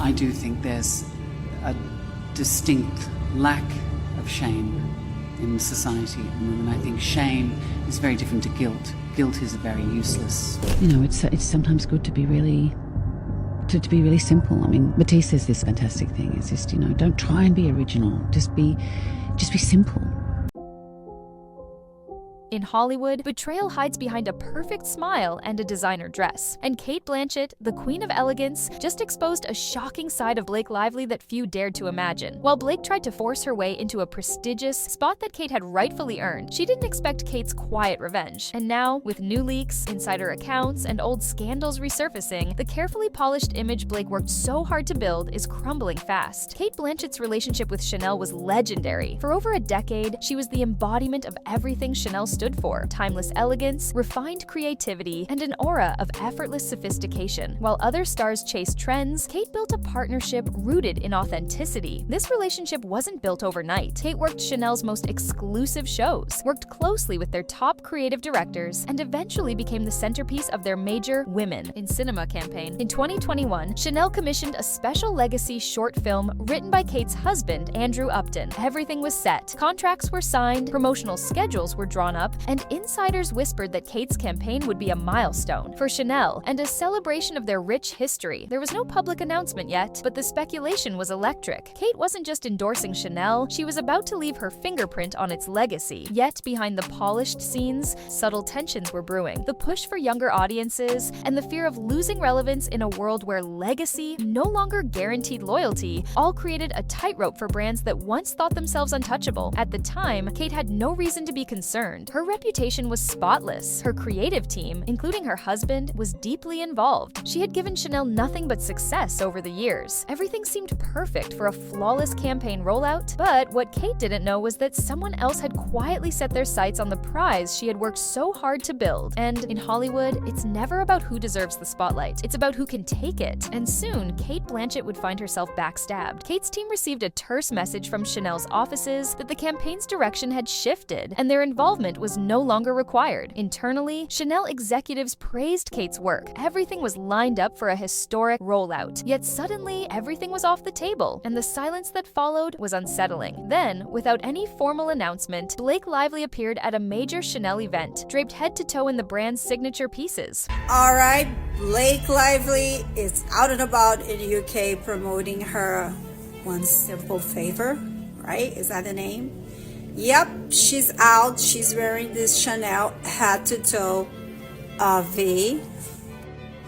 I do think there's a distinct lack of shame in society at the moment. I think shame is very different to guilt. Guilt is very useless. You know, it's sometimes good to be really simple. I mean, Matisse says this fantastic thing. It's just, you know, don't try and be original. Just be simple. In Hollywood, betrayal hides behind a perfect smile and a designer dress. And Cate Blanchett, the queen of elegance, just exposed a shocking side of Blake Lively that few dared to imagine. While Blake tried to force her way into a prestigious spot that Cate had rightfully earned, she didn't expect Cate's quiet revenge. And now, with new leaks, insider accounts, and old scandals resurfacing, the carefully polished image Blake worked so hard to build is crumbling fast. Cate Blanchett's relationship with Chanel was legendary. For over a decade, she was the embodiment of everything Chanel stood for: timeless elegance, refined creativity, and an aura of effortless sophistication. While other stars chased trends, Cate built a partnership rooted in authenticity. This relationship wasn't built overnight. Cate worked Chanel's most exclusive shows, worked closely with their top creative directors, and eventually became the centerpiece of their major Women in Cinema campaign. In 2021, Chanel commissioned a special legacy short film written by Cate's husband, Andrew Upton. Everything was set, contracts were signed, promotional schedules were drawn up, and insiders whispered that Cate's campaign would be a milestone for Chanel and a celebration of their rich history. There was no public announcement yet, but the speculation was electric. Cate wasn't just endorsing Chanel, she was about to leave her fingerprint on its legacy. Yet, behind the polished scenes, subtle tensions were brewing. The push for younger audiences and the fear of losing relevance in a world where legacy no longer guaranteed loyalty all created a tightrope for brands that once thought themselves untouchable. At the time, Cate had no reason to be concerned. Her reputation was spotless. Her creative team, including her husband, was deeply involved. She had given Chanel nothing but success over the years. Everything seemed perfect for a flawless campaign rollout, but what Cate didn't know was that someone else had quietly set their sights on the prize she had worked so hard to build. And in Hollywood, it's never about who deserves the spotlight. It's about who can take it. And soon, Cate Blanchett would find herself backstabbed. Cate's team received a terse message from Chanel's offices that the campaign's direction had shifted, and their involvement was no longer required. Internally, Chanel executives praised Cate's work. Everything was lined up for a historic rollout. Yet suddenly, everything was off the table, and the silence that followed was unsettling. Then, without any formal announcement, Blake Lively appeared at a major Chanel event, draped head to toe in the brand's signature pieces. All right, Blake Lively is out and about in the UK promoting her One Simple Favor, right? Is that the name? Yep, she's out. She's wearing this Chanel head to toe V.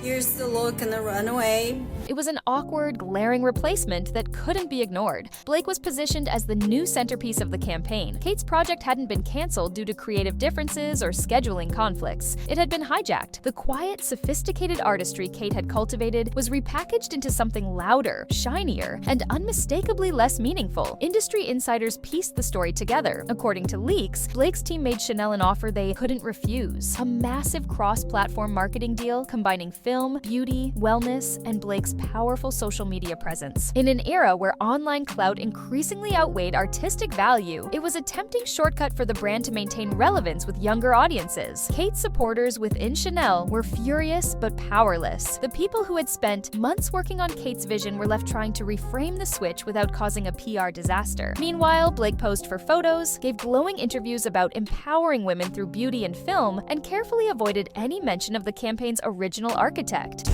Here's the look in the runway. It was an awkward, glaring replacement that couldn't be ignored. Blake was positioned as the new centerpiece of the campaign. Cate's project hadn't been canceled due to creative differences or scheduling conflicts. It had been hijacked. The quiet, sophisticated artistry Cate had cultivated was repackaged into something louder, shinier, and unmistakably less meaningful. Industry insiders pieced the story together. According to leaks, Blake's team made Chanel an offer they couldn't refuse: a massive cross-platform marketing deal combining film, beauty, wellness, and Blake's powerful social media presence. In an era where online clout increasingly outweighed artistic value, it was a tempting shortcut for the brand to maintain relevance with younger audiences. Cate's supporters within Chanel were furious but powerless. The people who had spent months working on Cate's vision were left trying to reframe the switch without causing a PR disaster. Meanwhile, Blake posed for photos, gave glowing interviews about empowering women through beauty and film, and carefully avoided any mention of the campaign's original architect.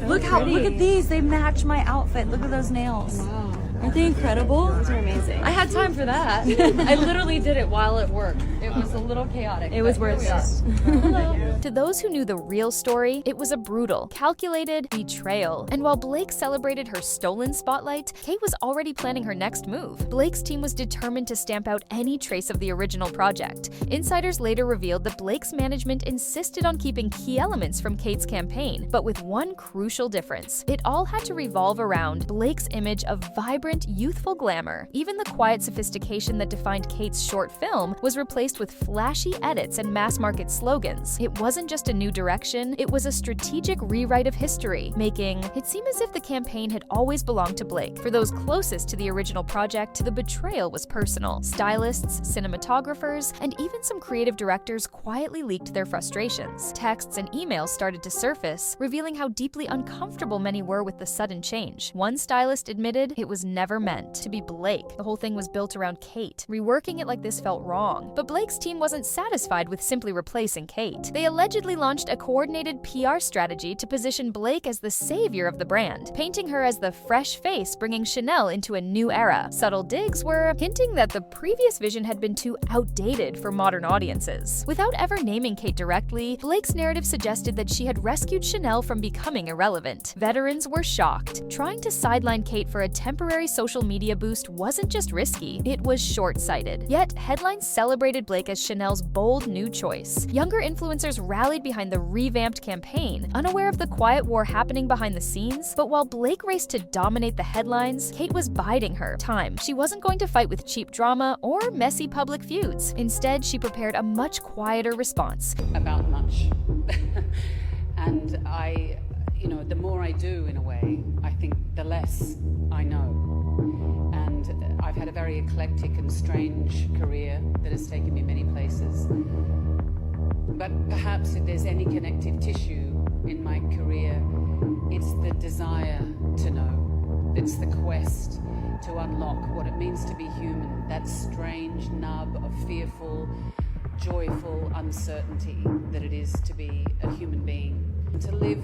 Look at these. They match my outfit. Look at those nails. Wow. Aren't they incredible? Those are amazing. I had time for that. I literally did it while at work. It was a little chaotic. It was worth it. To those who knew the real story, it was a brutal, calculated betrayal. And while Blake celebrated her stolen spotlight, Cate was already planning her next move. Blake's team was determined to stamp out any trace of the original project. Insiders later revealed that Blake's management insisted on keeping key elements from Cate's campaign, but with one crucial difference. It all had to revolve around Blake's image of vibrant vibrant, youthful glamour. Even the quiet sophistication that defined Kate's short film was replaced with flashy edits and mass-market slogans. It wasn't just a new direction, it was a strategic rewrite of history, making it seem as if the campaign had always belonged to Blake. For those closest to the original project, the betrayal was personal. Stylists, cinematographers, and even some creative directors quietly leaked their frustrations. Texts and emails started to surface, revealing how deeply uncomfortable many were with the sudden change. One stylist admitted it was never meant to be Blake. The whole thing was built around Cate. Reworking it like this felt wrong. But Blake's team wasn't satisfied with simply replacing Cate. They allegedly launched a coordinated PR strategy to position Blake as the savior of the brand, painting her as the fresh face bringing Chanel into a new era. Subtle digs were hinting that the previous vision had been too outdated for modern audiences. Without ever naming Cate directly, Blake's narrative suggested that she had rescued Chanel from becoming irrelevant. Veterans were shocked. Trying to sideline Cate for a temporary social media boost wasn't just risky, it was short-sighted. Yet, headlines celebrated Blake as Chanel's bold new choice. Younger influencers rallied behind the revamped campaign, unaware of the quiet war happening behind the scenes. But while Blake raced to dominate the headlines, Cate was biding her time. She wasn't going to fight with cheap drama or messy public feuds. Instead, she prepared a much quieter response. About much. And the more I do, in a way, I think the less I know. And I've had a very eclectic and strange career that has taken me many places. But perhaps if there's any connective tissue in my career, it's the desire to know. It's the quest to unlock what it means to be human, that strange nub of fearful, joyful uncertainty that it is to be a human being. To live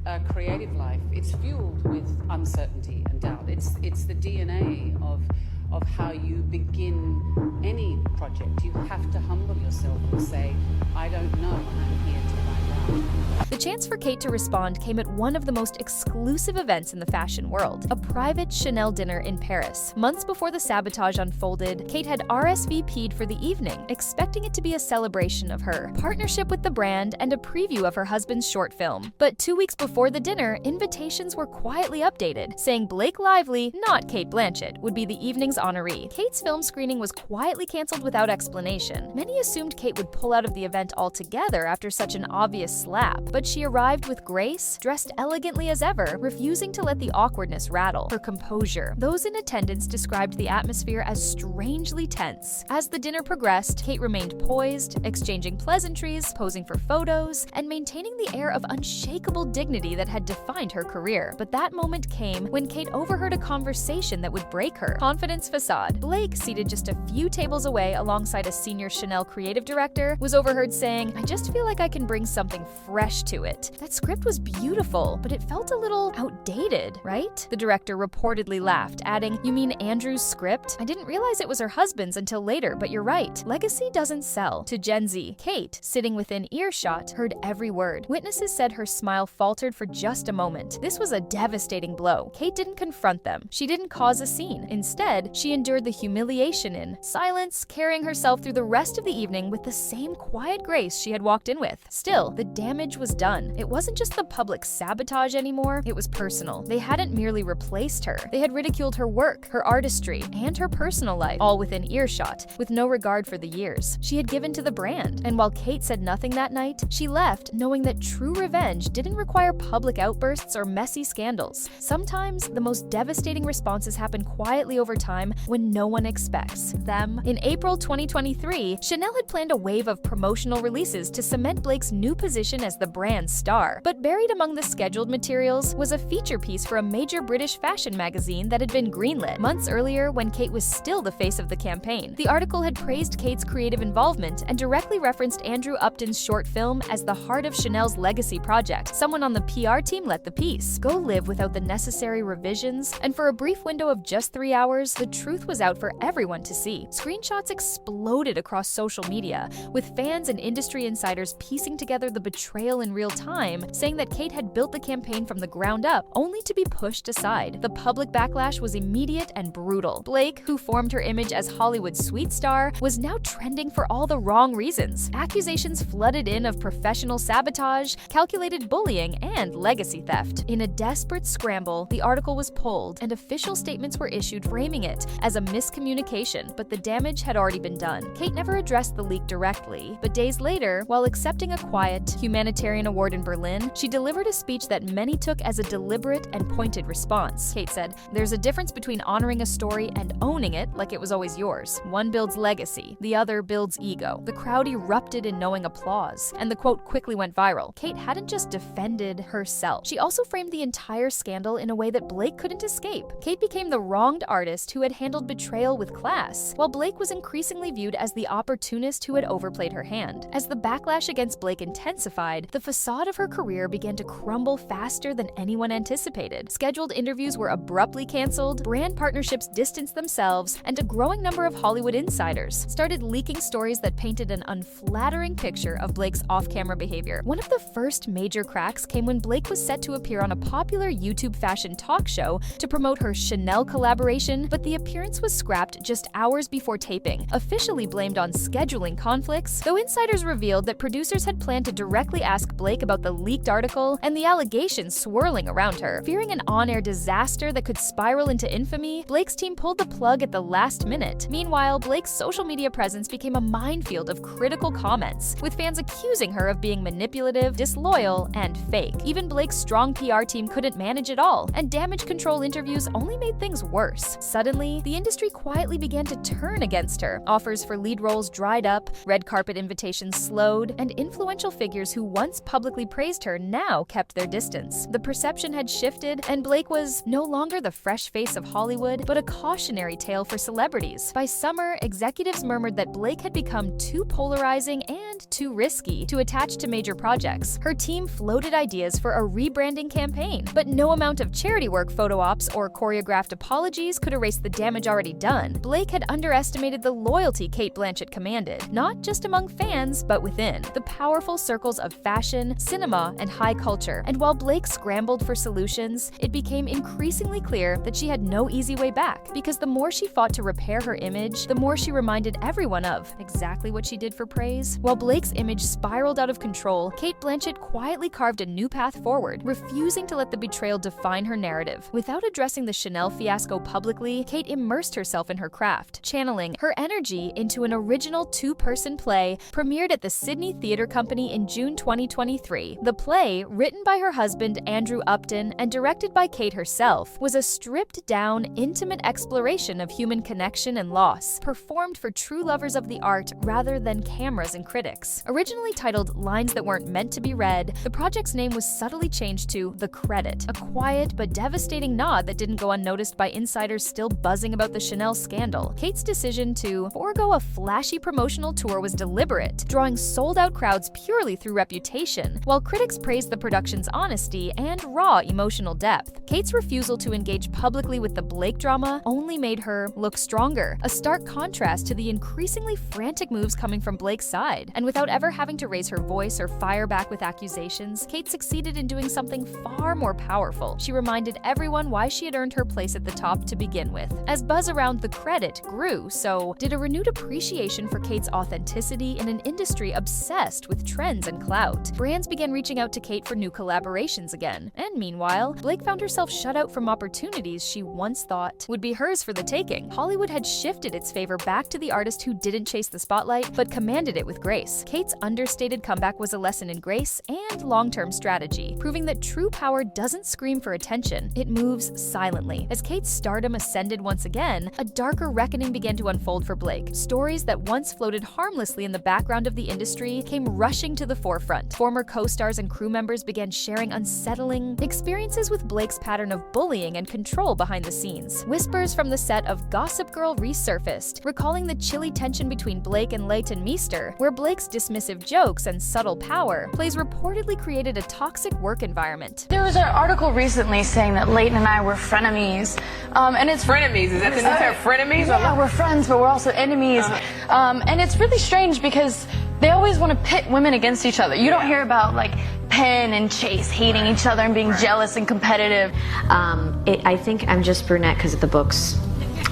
a creative life, it's fueled with uncertainty and doubt. It's the DNA of how you begin any project. You have to humble yourself and say, I don't know, and I'm here to find out. The chance for Cate to respond came at one of the most exclusive events in the fashion world, a private Chanel dinner in Paris. Months before the sabotage unfolded, Cate had RSVP'd for the evening, expecting it to be a celebration of her partnership with the brand and a preview of her husband's short film. But 2 weeks before the dinner, invitations were quietly updated, saying Blake Lively, not Cate Blanchett, would be the evening's honoree. Kate's film screening was quietly canceled without explanation. Many assumed Cate would pull out of the event altogether after such an obvious slap, but she arrived with grace, dressed elegantly as ever, refusing to let the awkwardness rattle her composure. Those in attendance described the atmosphere as strangely tense. As the dinner progressed, Cate remained poised, exchanging pleasantries, posing for photos, and maintaining the air of unshakable dignity that had defined her career. But that moment came when Cate overheard a conversation that would break her confidence facade. Blake, seated just a few tables away alongside a senior Chanel creative director, was overheard saying, I just feel like I can bring something fresh to it. That script was beautiful, but it felt a little outdated, right? The director reportedly laughed, adding, you mean Andrew's script? I didn't realize it was her husband's until later, but you're right. Legacy doesn't sell. To Gen Z, Cate, sitting within earshot, heard every word. Witnesses said her smile faltered for just a moment. This was a devastating blow. Cate didn't confront them. She didn't cause a scene. Instead, she endured the humiliation in silence, carrying herself through the rest of the evening with the same quiet grace she had walked in with. Still, the damage was done. It wasn't just the public sabotage anymore, it was personal. They hadn't merely replaced her. They had ridiculed her work, her artistry, and her personal life, all within earshot, with no regard for the years she had given to the brand. And while Cate said nothing that night, she left knowing that true revenge didn't require public outbursts or messy scandals. Sometimes, the most devastating responses happen quietly over time when no one expects them. In April 2023, Chanel had planned a wave of promotional releases to cement Blake's new position as the brand's star. But buried among the scheduled materials was a feature piece for a major British fashion magazine that had been greenlit months earlier when Cate was still the face of the campaign. The article had praised Kate's creative involvement and directly referenced Andrew Upton's short film as the heart of Chanel's legacy project. Someone on the PR team let the piece go live without the necessary revisions, and for a brief window of just 3 hours, the truth was out for everyone to see. Screenshots exploded across social media, with fans and industry insiders piecing together the betrayal in real time, saying that Cate had built the campaign from the ground up, only to be pushed aside. The public backlash was immediate and brutal. Blake, who formed her image as Hollywood's sweet star, was now trending for all the wrong reasons. Accusations flooded in of professional sabotage, calculated bullying, and legacy theft. In a desperate scramble, the article was pulled, and official statements were issued framing it as a miscommunication, but the damage had already been done. Cate never addressed the leak directly, but days later, while accepting a quiet, humanitarian award in Berlin, she delivered a speech that many took as a deliberate and pointed response. Cate said, "There's a difference between honoring a story and owning it like it was always yours. One builds legacy, the other builds ego." The crowd erupted in knowing applause, and the quote quickly went viral. Cate hadn't just defended herself. She also framed the entire scandal in a way that Blake couldn't escape. Cate became the wronged artist who had handled betrayal with class, while Blake was increasingly viewed as the opportunist who had overplayed her hand. As the backlash against Blake intensified, the facade of her career began to crumble faster than anyone anticipated. Scheduled interviews were abruptly canceled, brand partnerships distanced themselves, and a growing number of Hollywood insiders started leaking stories that painted an unflattering picture of Blake's off-camera behavior. One of the first major cracks came when Blake was set to appear on a popular YouTube fashion talk show to promote her Chanel collaboration, but the appearance was scrapped just hours before taping, officially blamed on scheduling conflicts, though insiders revealed that producers had planned to directly ask Blake about the leaked article and the allegations swirling around her. Fearing an on-air disaster that could spiral into infamy, Blake's team pulled the plug at the last minute. Meanwhile, Blake's social media presence became a minefield of critical comments, with fans accusing her of being manipulative, disloyal, and fake. Even Blake's strong PR team couldn't manage it all, and damage control interviews only made things worse. Suddenly, the industry quietly began to turn against her. Offers for lead roles dried up, red carpet invitations slowed, and influential figures who once publicly praised her now kept their distance. The perception had shifted, and Blake was no longer the fresh face of Hollywood, but a cautionary tale for celebrities. By summer, executives murmured that Blake had become too polarizing and too risky to attach to major projects. Her team floated ideas for a rebranding campaign, but no amount of charity work, photo ops, or choreographed apologies could erase the damage already done. Blake had underestimated the loyalty Cate Blanchett commanded, not just among fans, but within the powerful circles of fashion, cinema, and high culture. And while Blake scrambled for solutions, it became increasingly clear that she had no easy way back, because the more she fought to repair her image, the more she reminded everyone of exactly what she did for praise. While Blake's image spiraled out of control, Cate Blanchett quietly carved a new path forward, refusing to let the betrayal define her narrative. Without addressing the Chanel fiasco publicly, Cate immersed herself in her craft, channeling her energy into an original two-person play premiered at the Sydney Theatre Company in June 2023. The play, written by her husband Andrew Upton and directed by Cate herself, was a stripped-down, intimate exploration of human connection and loss, performed for true lovers of the art rather than cameras and critics. Originally titled Lines That Weren't Meant to Be Read, the project's name was subtly changed to The Credit, a quiet but devastating nod that didn't go unnoticed by insiders still buzzing about the Chanel scandal. Cate's decision to forego a flashy promotional tour was deliberate, drawing sold-out crowds purely through reputation, while critics praised the production's honesty and raw emotional depth. Cate's refusal to engage publicly with the Blake drama only made her look stronger, a stark contrast to the increasingly frantic moves coming from Blake's side. And without ever having to raise her voice or fire back with accusations, Cate succeeded in doing something far more powerful. She reminded everyone why she had earned her place at the top to begin with. As buzz around The Credit grew, so did a renewed appreciation for Cate's authenticity in an industry obsessed with trends and clout. Brands began reaching out to Cate for new collaborations again. And meanwhile, Blake found herself shut out from opportunities she once thought would be hers for the taking. Hollywood had shifted its favor back to the artist who didn't chase the spotlight, but commanded it with grace. Cate's understated comeback was a lesson in grace and long-term strategy, proving that true power doesn't scream for attention, it moves silently. As Cate's stardom ascended once again, a darker reckoning began to unfold for Blake. Stories that once floated harmlessly in the background of the industry came rushing to the forefront. Former co-stars and crew members began sharing unsettling experiences with Blake's pattern of bullying and control behind the scenes. Whispers from the set of Gossip Girl resurfaced, recalling the chilly tension between Blake and Leighton Meester, where Blake's dismissive jokes and subtle power plays reportedly created a toxic work environment. There was an article recently saying that Leighton and I were frenemies, and it's frenemies. Is that the new term, frenemies? Yeah, we're friends, but we're also enemies. And it's really strange because they always want to pit women against each other. You don't hear about like Penn and Chase hating each other and being jealous and competitive. I think I'm just brunette because of the books.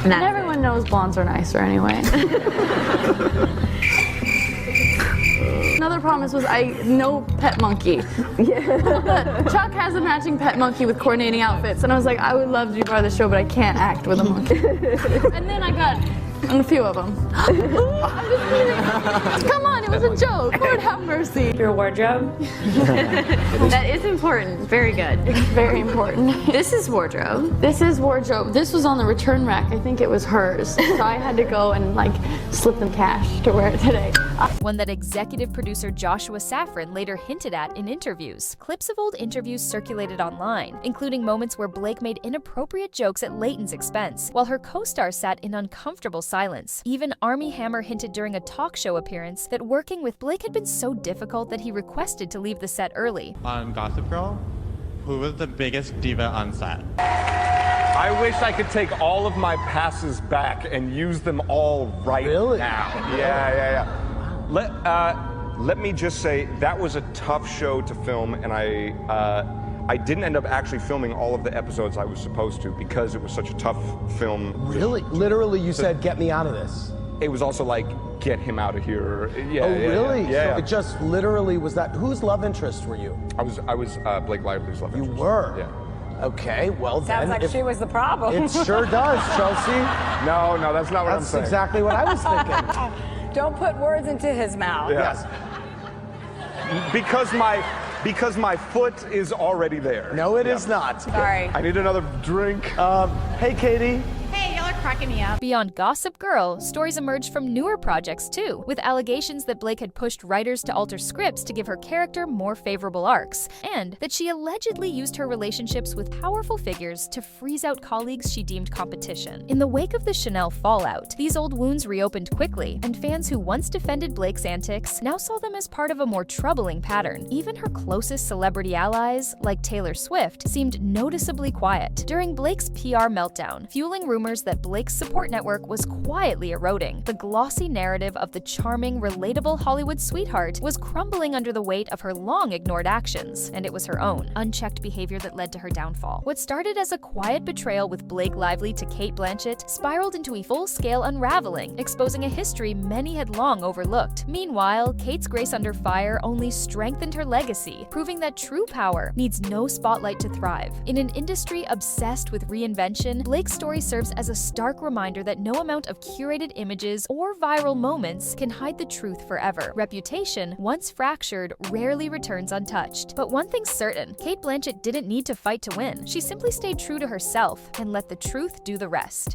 And everyone knows blondes are nicer anyway. Another promise was no pet monkey. Yeah. Chuck has a matching pet monkey with coordinating outfits, and I was like, I would love to be part of the show, but I can't act with a monkey. And then I got a few of them. I'm just kidding. Come on, it was a joke. Lord have mercy. Your wardrobe? That is important. Very good. Very important. This is wardrobe. This is wardrobe. This was on the return rack. I think it was hers. So I had to go and like slip them cash to wear it today. One that executive producer Joshua Safran later hinted at in interviews. Clips of old interviews circulated online, including moments where Blake made inappropriate jokes at Leighton's expense, while her co-star sat in uncomfortable silence. Even Armie Hammer hinted during a talk show appearance that working with Blake had been so difficult that he requested to leave the set early. On Gossip Girl, who was the biggest diva on set? I wish I could take all of my passes back and use them all right now. Yeah. Let me just say that was a tough show to film, and I didn't end up actually filming all of the episodes I was supposed to because it was such a tough film. Really? Literally, you said, "Get me out of this." It was also like, get him out of here. Yeah. Oh, really? Yeah. So it just literally was that. Whose love interest were you? I was Blake Lively's love interest. You were? Yeah. Okay, well then. Sounds like she was the problem. It sure does, Chelsea. No, that's not what I'm saying. That's exactly what I was thinking. Don't put words into his mouth. Yes. Because my foot is already there. No, it is not. Sorry. I need another drink. Hey, Katie. Hey, y'all are cracking me up. Beyond Gossip Girl, stories emerged from newer projects too, with allegations that Blake had pushed writers to alter scripts to give her character more favorable arcs, and that she allegedly used her relationships with powerful figures to freeze out colleagues she deemed competition. In the wake of the Chanel fallout, these old wounds reopened quickly, and fans who once defended Blake's antics now saw them as part of a more troubling pattern. Even her closest celebrity allies, like Taylor Swift, seemed noticeably quiet during Blake's PR meltdown, fueling rumors that Blake's support network was quietly eroding. The glossy narrative of the charming, relatable Hollywood sweetheart was crumbling under the weight of her long-ignored actions, and it was her own, unchecked behavior that led to her downfall. What started as a quiet betrayal with Blake Lively to Cate Blanchett spiraled into a full-scale unraveling, exposing a history many had long overlooked. Meanwhile, Kate's grace under fire only strengthened her legacy, proving that true power needs no spotlight to thrive. In an industry obsessed with reinvention, Blake's story serves as a stark reminder that no amount of curated images or viral moments can hide the truth forever. Reputation, once fractured, rarely returns untouched. But one thing's certain, Cate Blanchett didn't need to fight to win. She simply stayed true to herself and let the truth do the rest.